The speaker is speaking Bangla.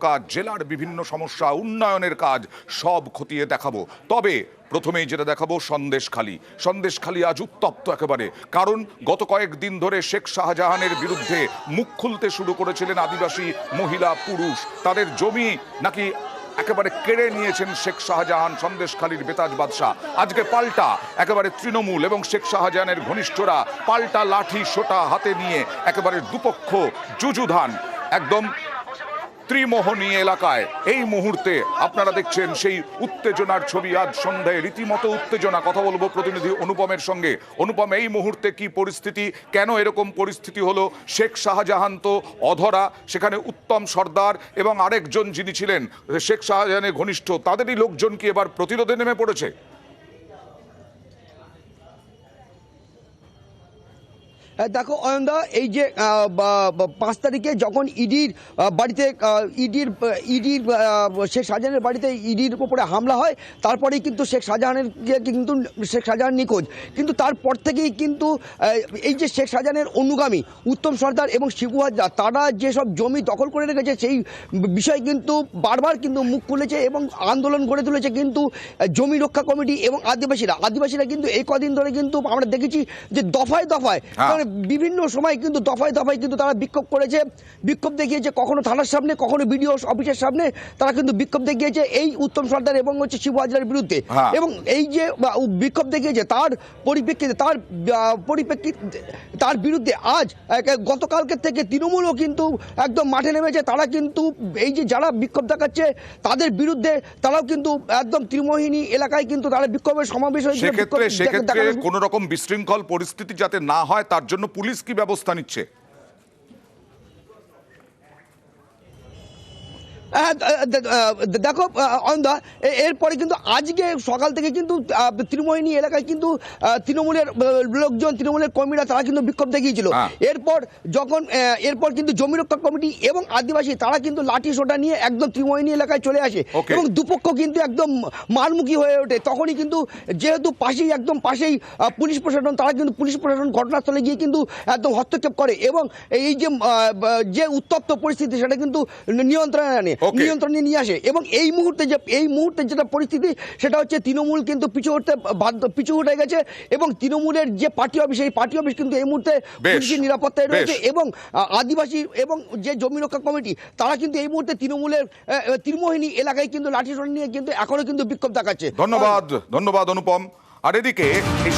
কাজ, জেলার বিভিন্ন সমস্যা, উন্নয়নের কাজ সব খতিয়ে দেখাবো। তবে প্রথমেই যেটা দেখাবো সন্দেশখালী আজ উত্তপ্ত একেবারে। কারণ গত কয়েকদিন ধরে শেখ শাহজাহানের বিরুদ্ধে মুখ খুলতে শুরু করেছিলেন আদিবাসী মহিলা পুরুষ। তাদের জমি নাকি একেবারে কেড়ে নিয়েছেন শেখ শাহজাহান, সন্দেশখালীর বেতাজ বাদশাহ। আজকে পাল্টা একেবারে তৃণমূল এবং শেখ শাহজাহানের ঘনিষ্ঠরা পাল্টা লাঠি সোটা হাতে নিয়ে একেবারে দুপক্ষ যুযুধান একদম ত্রিমোহনী এলাকায়। এই মুহূর্তে আপনারা দেখছেন সেই উত্তেজনার ছবি। আজ সন্ধ্যায় রীতিমতো উত্তেজনা। কথা বলবো প্রতিনিধি অনুপমের সঙ্গে। অনুপম, এই মুহূর্তে কি পরিস্থিতি, কেন এরকম পরিস্থিতি হলো? শেখ শাহজাহান তো অধরা, সেখানে উত্তম সর্দার এবং আরেকজন যিনি ছিলেন শেখ শাহজাহানের ঘনিষ্ঠ, তাদেরই লোকজন কি এবার প্রতিরোধে নেমে পড়েছে? দেখো অয়নদা, এই যে 5 তারিখে যখন ইডির বাড়িতে শেখ শাহজাহানের বাড়িতে ইডির উপরে হামলা হয়, তারপরেই কিন্তু শেখ শাহজাহান নিখোঁজ। কিন্তু তারপর থেকেই কিন্তু এই যে শেখ শাহজাহানের অনুগামী উত্তম সর্দার এবং শিবু হাজরা, তারা যেসব জমি দখল করে রেখেছে সেই বিষয়ে কিন্তু বারবার কিন্তু মুখ খুলেছে এবং আন্দোলন গড়ে তুলেছে কিন্তু জমি রক্ষা কমিটি এবং আদিবাসীরা কিন্তু এই কদিন ধরে কিন্তু আমরা দেখেছি যে দফায় দফায় বিভিন্ন সময় কিন্তু দফায় কিন্তু তারা বিক্ষোভ দেখিয়েছে, কখনো থানার সামনে, কখনো বিডিও অফিসের সামনে তারা কিন্তু বিক্ষোভ দেখিয়েছে এই উত্তম সর্দার এবং শিবু হাজরার বিরুদ্ধে। এবং এই যে বিক্ষোভ দেখিয়েছে তার পরিপ্রেক্ষিতে তার বিরুদ্ধে আজ গতকালকে থেকে তৃণমূলও কিন্তু একদম মাঠে নেমেছে। তারা কিন্তু এই যে যারা বিক্ষোভ দেখাচ্ছে তাদের বিরুদ্ধে তারাও কিন্তু একদম ত্রিমোহিনী এলাকায় কিন্তু তারা বিক্ষোভের সমাবেশ হয়েছে। সেক্ষেত্রে কোন রকম বিশৃঙ্খল পরিস্থিতি যাতে না হয় তার জন্য পুলিশ কি ব্যবস্থা নিচ্ছে? দেখো অয়নদা, এরপরে কিন্তু আজকে সকাল থেকে কিন্তু ত্রিমোহিনী এলাকায় কিন্তু তৃণমূলের লোকজন, তৃণমূলের কর্মীরা তারা কিন্তু বিক্ষোভ দেখিয়েছিল। এরপর কিন্তু জমি রক্ষা কমিটি এবং আদিবাসী তারা কিন্তু লাঠি সোটা নিয়ে একদম ত্রিমোহিনী এলাকায় চলে আসে এবং দুপক্ষ কিন্তু একদম মারমুখী হয়ে ওঠে। তখনই কিন্তু যেহেতু একদম পাশেই পুলিশ প্রশাসন, তারা কিন্তু পুলিশ প্রশাসন ঘটনাস্থলে গিয়ে কিন্তু একদম হস্তক্ষেপ করে এবং এই যে উত্তপ্ত পরিস্থিতি সেটা কিন্তু নিয়ন্ত্রণে নিয়ে আসে। এবং এই মুহূর্তে যেটা পরিস্থিতি সেটা হচ্ছে তৃণমূল কিন্তু পিছু হটে গেছে এবং তৃণমূলের যে পার্টি অফিস, এই পার্টি অফিস কিন্তু এই মুহূর্তে পুলিশের নিরাপত্তায় রয়েছে এবং আদিবাসী এবং যে জমি রক্ষা কমিটি তারা কিন্তু এই মুহূর্তে তৃণমূলের ত্রিমোহিনী এলাকায় কিন্তু লাঠি সোটা নিয়ে কিন্তু এখনো কিন্তু বিক্ষোভ দেখাচ্ছে। ধন্যবাদ অনুপম। আর এদিকে এই